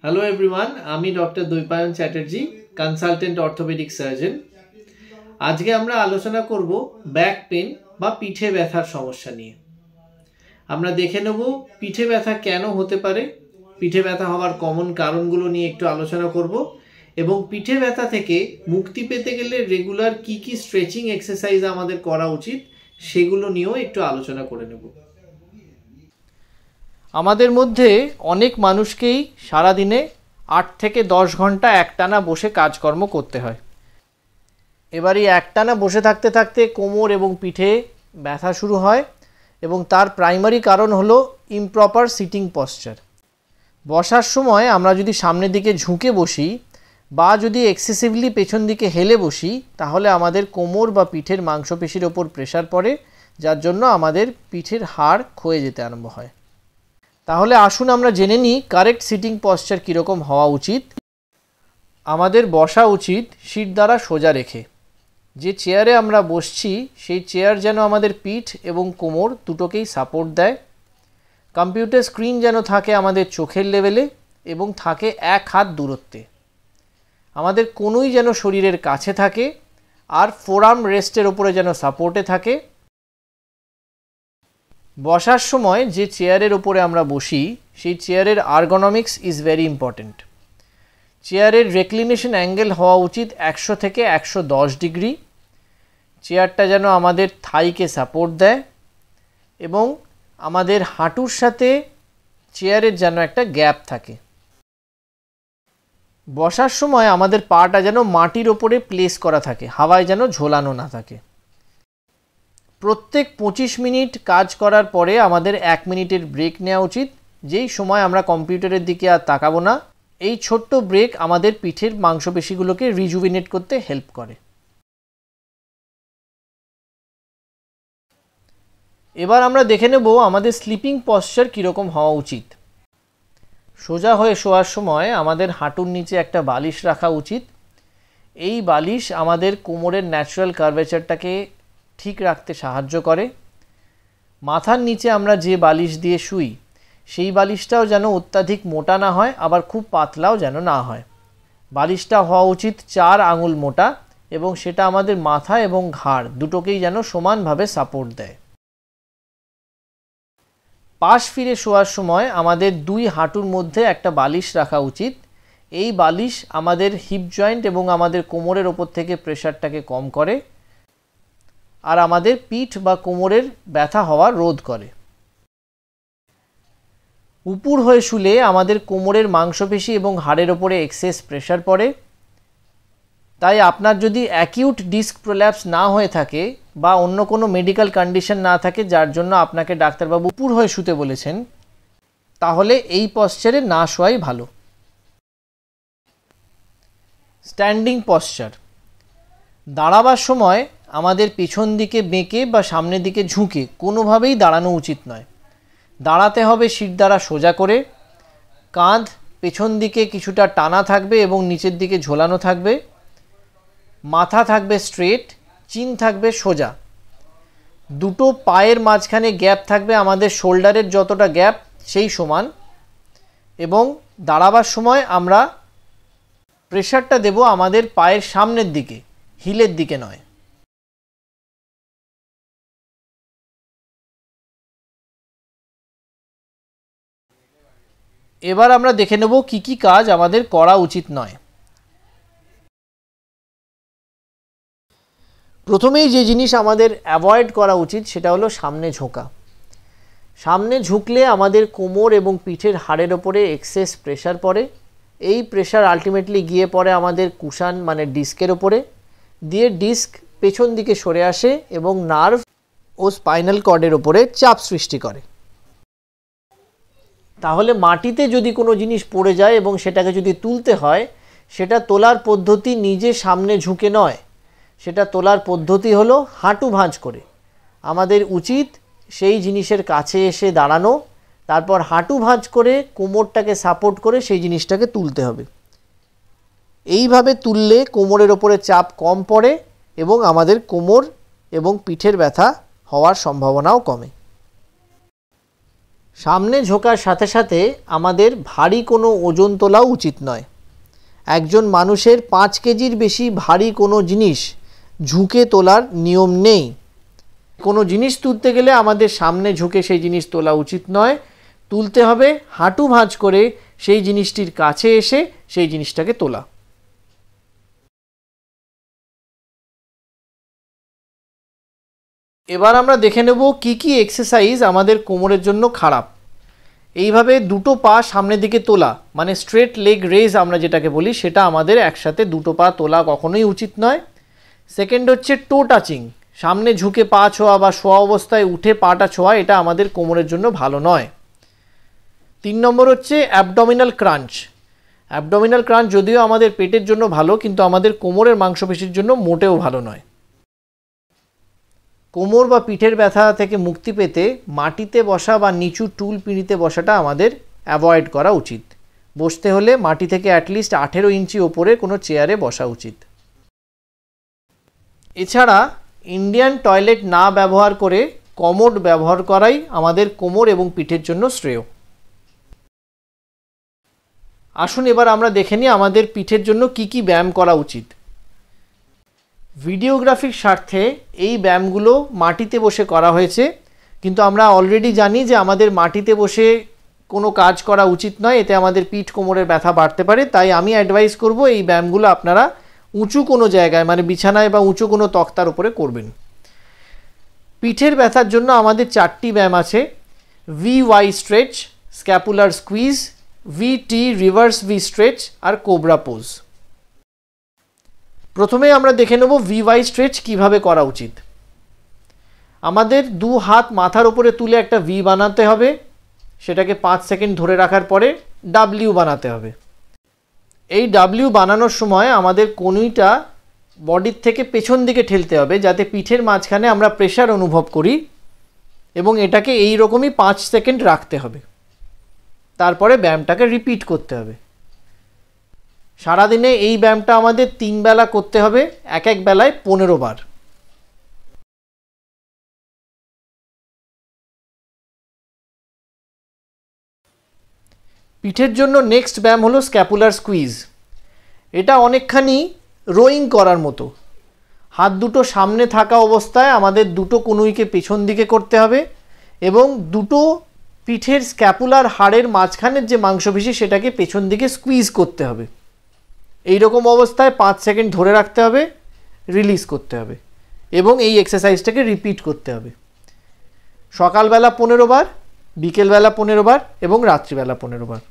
Hello everyone, আমি doctor Dwaipayan Chatterjee, consultant orthopaedic surgeon. আজকে আমরা আলোচনা করব ব্যাক পেন বা পিঠে ব্যথার সমস্যা নিয়ে। আমরা দেখে নেব পিঠে ব্যথা কেন হতে পারে, পিঠে ব্যথা হওয়ার কমন কারণগুলো নিয়ে একটু আলোচনা করব এবং পিঠে ব্যথা থেকে মুক্তি পেতে গেলে রেগুলার কি কি স্ট্রেচিং এক্সারসাইজ আমাদের করা উচিত সেগুলো নিয়েও একটু আলোচনা করে নেব। আমাদের মধ্যে অনেক মানুষকেই সারাদিনে 8 থেকে 10 ঘন্টা একটানা বসে কাজকর্ম করতে হয়। এবার এই একটানা বসে থাকতে থাকতে কোমর এবং পিঠে ব্যথা শুরু হয় এবং তার প্রাইমারি কারণ হলো ইমপ্রপার সিটিং পশ্চার। বসার সময় আমরা যদি সামনের দিকে ঝুঁকে বসি বা যদি এক্সেসিভলি পেছন দিকে হেলে বসি, তাহলে আমাদের কোমর বা পিঠের মাংসপেশির ওপর প্রেশার পড়ে, যার জন্য আমাদের পিঠের হাড় ক্ষয়ে যেতে আরম্ভ হয়। তাহলে আসুন আমরা জেনে নিই কারেক্ট সিটিং পশ্চার কীরকম হওয়া উচিত। আমাদের বসা উচিত সিট দ্বারা সোজা রেখে। যে চেয়ারে আমরা বসছি সেই চেয়ার যেন আমাদের পিঠ এবং কোমর দুটোকেই সাপোর্ট দেয়। কম্পিউটার স্ক্রিন যেন থাকে আমাদের চোখের লেভেলে এবং থাকে 1 হাত দূরত্বে। আমাদের কোনোই যেন শরীরের কাছে থাকে আর ফোরাম রেস্টের ওপরে যেন সাপোর্টে থাকে। বসার সময় যে চেয়ারের ওপরে আমরা বসি সেই চেয়ারের আর্গোনমিক্স ইজ ভেরি ইম্পর্ট্যান্ট। চেয়ারের রেক্লিনেশন অ্যাঙ্গেল হওয়া উচিত 100 থেকে 110 ডিগ্রি। চেয়ারটা যেন আমাদের থাইকে সাপোর্ট দেয় এবং আমাদের হাঁটুর সাথে চেয়ারের যেন একটা গ্যাপ থাকে। বসার সময় আমাদের পাটা যেন মাটির ওপরে প্লেস করা থাকে, হাওয়ায় যেন ঝোলানো না থাকে। প্রত্যেক 25 মিনিট কাজ করার পরে আমাদের 1 মিনিটের ব্রেক নেওয়া উচিত, যেই সময় আমরা কম্পিউটারের দিকে আর তাকাবো না। এই ছোট্ট ব্রেক আমাদের পিঠের মাংসপেশিগুলোকে রিজুভিনেট করতে হেল্প করে। এবার আমরা দেখে নেব আমাদের স্লিপিং পশ্চার কীরকম হওয়া উচিত। সোজা হয়ে শোয়ার সময় আমাদের হাঁটুর নিচে একটা বালিশ রাখা উচিত। এই বালিশ আমাদের কোমরের ন্যাচারাল কার্ভেচারটাকে ঠিক রাখতে সাহায্য করে। মাথার নিচে আমরা যে বালিশ দিয়ে শুই সেই বালিশটাও যেন অত্যাধিক মোটা না হয়, আবার খুব পাতলাও যেন না হয়। বালিশটা হওয়া উচিত 4 আঙুল মোটা এবং সেটা আমাদের মাথা এবং ঘাড় দুটোকেই যেন সমানভাবে সাপোর্ট দেয়। পাশ ফিরে শোয়ার সময় আমাদের 2 হাঁটুর মধ্যে একটা বালিশ রাখা উচিত। এই বালিশ আমাদের হিপ জয়েন্ট এবং আমাদের কোমরের ওপর থেকে প্রেশারটাকে কম করে আর আমাদের পিঠ বা কোমরের ব্যথা হওয়া রোধ করে। উপুর হয়ে শুলে আমাদের কোমরের মাংসপেশি এবং হাড়ের ওপরে এক্সেস প্রেশার পড়ে। তাই আপনার যদি অ্যাকিউট ডিস্ক প্রোল্যাপস না হয়ে থাকে বা অন্য কোনো মেডিকেল কন্ডিশন না থাকে যার জন্য আপনাকে ডাক্তারবাবু উপুর হয়ে শুতে বলেছেন, তাহলে এই পশ্চারে না শোয়াই ভালো। Standing posture. দাঁড়াবার সময় আমাদের পেছন দিকে বেঁকে বা সামনের দিকে ঝুঁকে কোনোভাবেই দাঁড়ানো উচিত নয়। দাঁড়াতে হবে সিট দ্বারা সোজা করে। কাঁধ পেছন দিকে কিছুটা টানা থাকবে এবং নিচের দিকে ঝোলানো থাকবে। মাথা থাকবে স্ট্রেট, চিন থাকবে সোজা। দুটো পায়ের মাঝখানে গ্যাপ থাকবে আমাদের শোল্ডারের যতটা গ্যাপ সেই সমান। এবং দাঁড়াবার সময় আমরা প্রেশারটা দেব আমাদের পায়ের সামনের দিকে, হিলের দিকে নয়। এবার আমরা দেখে নেব কি কি কাজ আমাদের করা উচিত নয়। প্রথমেই যে জিনিস আমাদের অ্যাভয়েড করা উচিত সেটা হলো সামনে ঝোঁকা। সামনে ঝুঁকলে আমাদের কোমর এবং পিঠের হাড়ের ওপরে এক্সেস প্রেশার পড়ে। এই প্রেশার আলটিমেটলি গিয়ে পড়ে আমাদের কুশান মানে ডিস্কের ওপরে, দিয়ে ডিস্ক পেছন দিকে সরে আসে এবং নার্ভ ও স্পাইনাল কর্ডের ওপরে চাপ সৃষ্টি করে। তাহলে মাটিতে যদি কোনো জিনিস পড়ে যায় এবং সেটাকে যদি তুলতে হয়, সেটা তোলার পদ্ধতি নিজে সামনে ঝুঁকে নয়, সেটা তোলার পদ্ধতি হলো হাঁটু ভাঁজ করে। আমাদের উচিত সেই জিনিসের কাছে এসে দাঁড়ানো, তারপর হাঁটু ভাঁজ করে কোমরটাকে সাপোর্ট করে সেই জিনিসটাকে তুলতে হবে। এইভাবে তুললে কোমরের ওপরে চাপ কম পড়ে এবং আমাদের কোমর এবং পিঠের ব্যথা হওয়ার সম্ভাবনাও কমে। সামনে ঝোঁকার সাথে সাথে আমাদের ভারী কোনো ওজন তোলাও উচিত নয়। একজন মানুষের 5 কেজির বেশি ভারী কোনো জিনিস ঝুঁকে তোলার নিয়ম নেই। কোনো জিনিস তুলতে গেলে আমাদের সামনে ঝুঁকে সেই জিনিস তোলা উচিত নয়। তুলতে হবে হাঁটু ভাঁজ করে সেই জিনিসটির কাছে এসে সেই জিনিসটাকে তোলা। এবার আমরা দেখে নেব কি কি এক্সারসাইজ আমাদের কোমরের জন্য খারাপ। এইভাবে দুটো পা সামনের দিকে তোলা মানে স্ট্রেট লেগ রেজ আমরা যেটাকে বলি, সেটা আমাদের একসাথে দুটো পা তোলা কখনোই উচিত নয়। সেকেন্ড হচ্ছে টো টাচিং, সামনে ঝুঁকে পা ছোঁয়া বা শোয়া অবস্থায় উঠে পাটা ছোঁয়া, এটা আমাদের কোমরের জন্য ভালো নয়। 3 নম্বর হচ্ছে অ্যাবডোমিনাল ক্রাঞ্চ। অ্যাবডোমিনাল ক্রাঞ্চ যদিও আমাদের পেটের জন্য ভালো, কিন্তু আমাদের কোমরের মাংসপেশির জন্য মোটেও ভালো নয়। কোমর বা পিঠের ব্যথা থেকে মুক্তি পেতে মাটিতে বসা বা নিচু টুল পিঁড়িতে বসাটা আমাদের অ্যাভয়েড করা উচিত। বসতে হলে মাটি থেকে অ্যাটলিস্ট 18 ইঞ্চি ওপরে কোনো চেয়ারে বসা উচিত। এছাড়া ইন্ডিয়ান টয়লেট না ব্যবহার করে কমোড ব্যবহার করাই আমাদের কোমর এবং পিঠের জন্য শ্রেয়। আসুন এবার আমরা দেখে নিই আমাদের পিঠের জন্য কি কি ব্যায়াম করা উচিত। ভিডিওগ্রাফির স্বার্থে এই ব্যায়ামগুলো মাটিতে বসে করা হয়েছে, কিন্তু আমরা অলরেডি জানি যে আমাদের মাটিতে বসে কোনো কাজ করা উচিত নয়, এতে আমাদের পিঠ কোমরের ব্যথা বাড়তে পারে। তাই আমি অ্যাডভাইস করব এই ব্যায়ামগুলো আপনারা উঁচু কোনো জায়গায় মানে বিছানায় বা উঁচু কোনো তক্তার উপরে করবেন। পিঠের ব্যথার জন্য আমাদের 4টি ব্যায়াম আছে: VY stretch, scapular squeeze, VT reverse V stretch আর কোবরা পোজ। প্রথমে আমরা দেখে নেব VY স্ট্রেচ কিভাবে করা উচিত। আমাদের 2 হাত মাথার উপরে তুলে একটা V বানাতে হবে, সেটাকে 5 সেকেন্ড ধরে রাখার পরে W বানাতে হবে। এই W বানানোর সময় আমাদের কনুইটা বডির থেকে পেছন দিকে ঠেলতে হবে, যাতে পিঠের মাঝখানে আমরা প্রেশার অনুভব করি, এবং এটাকে এই রকমই 5 সেকেন্ড রাখতে হবে। তারপরে ব্যায়ামটাকে রিপিট করতে হবে। সারাদিনে এই ব্যায়ামটা আমাদের 3 বেলা করতে হবে, এক এক বেলায় 15 বার। পিঠের জন্য নেক্সট ব্যায়াম হলো স্ক্যাপুলার স্কুইজ। এটা অনেকখানি রোয়িং করার মতো। হাত দুটো সামনে থাকা অবস্থায় আমাদের দুটো কনুইকে পেছন দিকে করতে হবে এবং দুটো পিঠের স্ক্যাপুলার হাড়ের মাঝখানের যে মাংসপেশি সেটাকে পেছন দিকে স্কুইজ করতে হবে। এই রকম অবস্থায় 5 সেকেন্ড ধরে রাখতে হবে, রিলিজ করতে হবে এবং এই এক্সারসাইজটাকে রিপিট করতে হবে। সকালবেলা 15 বার, বিকেলবেলা 15 বার এবং রাত্রিবেলা 15 বার।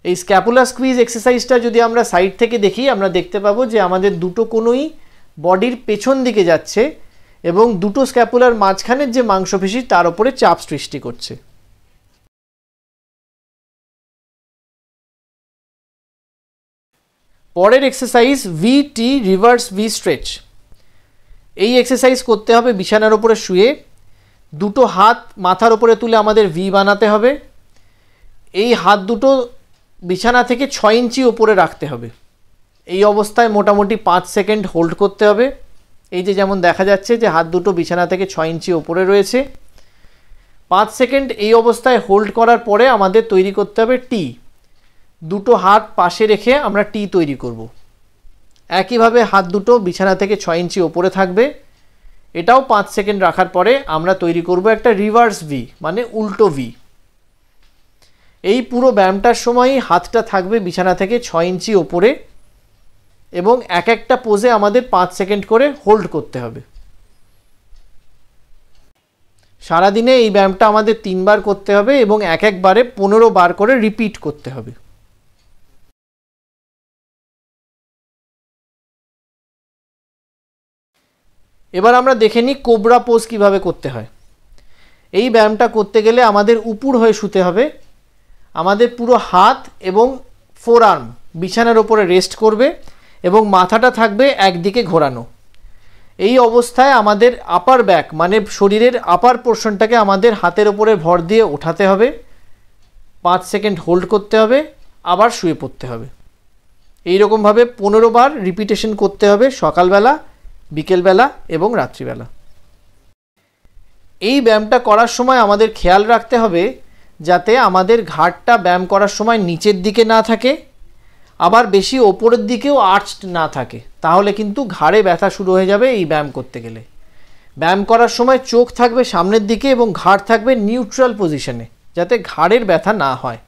এই স্ক্যাপুলার স্কুইজ এক্সারসাইজটা যদি আমরা সাইড থেকে দেখি, আমরা দেখতে পাবো যে আমাদের দুটো কোনোই বডির পেছন দিকে যাচ্ছে এবং দুটো স্ক্যাপুলার মাঝখানের যে মাংসপেশি তার উপরে চাপ সৃষ্টি করছে। পরের exercise VT reverse V stretch. এই এক্সারসাইজ করতে হবে বিছানার উপরে শুয়ে। দুটো হাত মাথার উপরে তুলে আমাদের V বানাতে হবে। এই হাত দুটো বিছানা থেকে 6 ইঞ্চি ওপরে রাখতে হবে। এই অবস্থায় মোটামুটি 5 সেকেন্ড হোল্ড করতে হবে। এই যে যেমন দেখা যাচ্ছে যে হাত দুটো বিছানা থেকে 6 ইঞ্চি ওপরে রয়েছে। 5 সেকেন্ড এই অবস্থায় হোল্ড করার পরে আমাদের তৈরি করতে হবে টি। দুটো হাত পাশে রেখে আমরা টি তৈরি করব। একইভাবে হাত দুটো বিছানা থেকে 6 ইঞ্চি ওপরে থাকবে। এটাও 5 সেকেন্ড রাখার পরে আমরা তৈরি করব একটা রিভার্স ভি মানে উল্টো ভি। এই পুরো ব্যায়ামটার সময়ই হাতটা থাকবে বিছানা থেকে 6 ইঞ্চি ওপরে এবং এক একটা পোজে আমাদের 5 সেকেন্ড করে হোল্ড করতে হবে। সারাদিনে এই ব্যায়ামটা আমাদের 3 বার করতে হবে এবং এক একবারে 15 বার করে রিপিট করতে হবে। এবার আমরা দেখে নিই কোবরা পোজ কিভাবে করতে হয়। এই ব্যায়ামটা করতে গেলে আমাদের উপুড় হয়ে শুতে হবে। আমাদের পুরো হাত এবং ফোরআর্ম বিছানার উপরে রেস্ট করবে এবং মাথাটা থাকবে একদিকে ঘোরানো। এই অবস্থায় আমাদের আপার ব্যাক মানে শরীরের আপার পোর্শনটাকে আমাদের হাতের উপরে ভর দিয়ে ওঠাতে হবে। 5 সেকেন্ড হোল্ড করতে হবে, আবার শুয়ে পড়তে হবে। এই রকমভাবে 15 বার রিপিটেশন করতে হবে সকালবেলা, বিকেলবেলা এবং রাত্রিবেলা। এই ব্যায়ামটা করার সময় আমাদের খেয়াল রাখতে হবে যাতে আমাদের ঘাড়টা ব্যায়াম করার সময় নিচের দিকে না থাকে, আবার বেশি ওপরের দিকেও আর্চড না থাকে, তাহলে কিন্তু ঘাড়ে ব্যথা শুরু হয়ে যাবে এই ব্যায়াম করতে গেলে। ব্যায়াম করার সময় চোখ থাকবে সামনের দিকে এবং ঘাড় থাকবে নিউট্রাল পজিশনে, যাতে ঘাড়ের ব্যথা না হয়।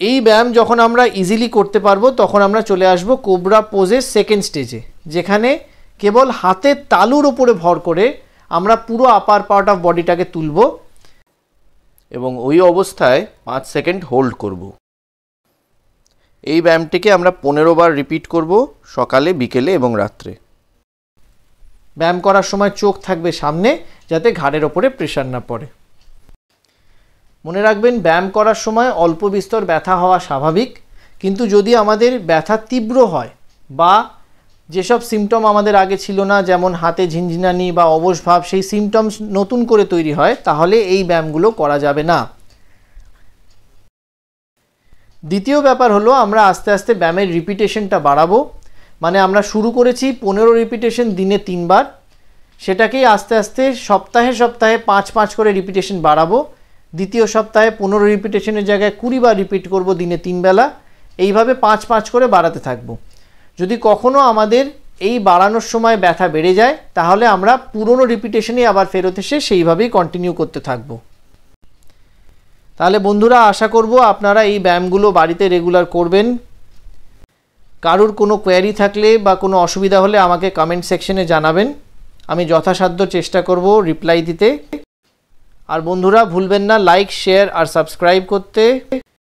এই ব্যায়াম যখন আমরা ইজিলি করতে পারবো তখন আমরা চলে আসব কোবরা পোজের সেকেন্ড স্টেজে, যেখানে কেবল হাতের তালুর ওপরে ভর করে আমরা পুরো আপার পার্ট অফ বডিটাকে তুলব এবং ওই অবস্থায় 5 সেকেন্ড হোল্ড করব। এই ব্যায়ামটিকে আমরা 15 বার রিপিট করব, সকালে, বিকেলে এবং রাত্রে। ব্যায়াম করার সময় চোখ থাকবে সামনে, যাতে ঘাড়ের ওপরে প্রেশার না পড়ে। মনে রাখবেন, ব্যায়াম করার সময় অল্প বিস্তর ব্যথা হওয়া স্বাভাবিক, কিন্তু যদি আমাদের ব্যথা তীব্র হয় বা যেসব সিমটম আমাদের আগে ছিল না, যেমন হাতে ঝিনঝিনানি বা অবশ ভাব, সেই সিমটমস নতুন করে তৈরি হয়, তাহলে এই ব্যায়ামগুলো করা যাবে না। দ্বিতীয় ব্যাপার হলো, আমরা আস্তে আস্তে ব্যায়ামের রিপিটেশনটা বাড়াবো। মানে আমরা শুরু করেছি 15 রিপিটেশন দিনে 3 বার, সেটাকেই আস্তে আস্তে সপ্তাহে সপ্তাহে 5 করে রিপিটেশন বাড়াবো। দ্বিতীয় সপ্তাহে 15 রিপিটেশনের জায়গায় 20 বার রিপিট করব দিনে 3 বেলা। এইভাবে 5 করে বাড়াতে থাকবো। যদি কখনো আমাদের এই বাড়ানোর সময় ব্যথা বেড়ে যায়, তাহলে আমরা পুরনো রিপিটেশনে আবার ফেরত এসে সেইভাবেই কন্টিনিউ করতে থাকবো। তাহলে বন্ধুরা, আশা করব আপনারা এই ব্যায়ামগুলো বাড়িতে রেগুলার করবেন। কারুর কোনো কোয়ারি থাকলে বা কোনো অসুবিধা হলে আমাকে কমেন্ট সেকশনে জানাবেন, আমি যথাসাধ্য চেষ্টা করব রিপ্লাই দিতে। আর বন্ধুরা, ভুলবেন না লাইক, শেয়ার আর সাবস্ক্রাইব করতে।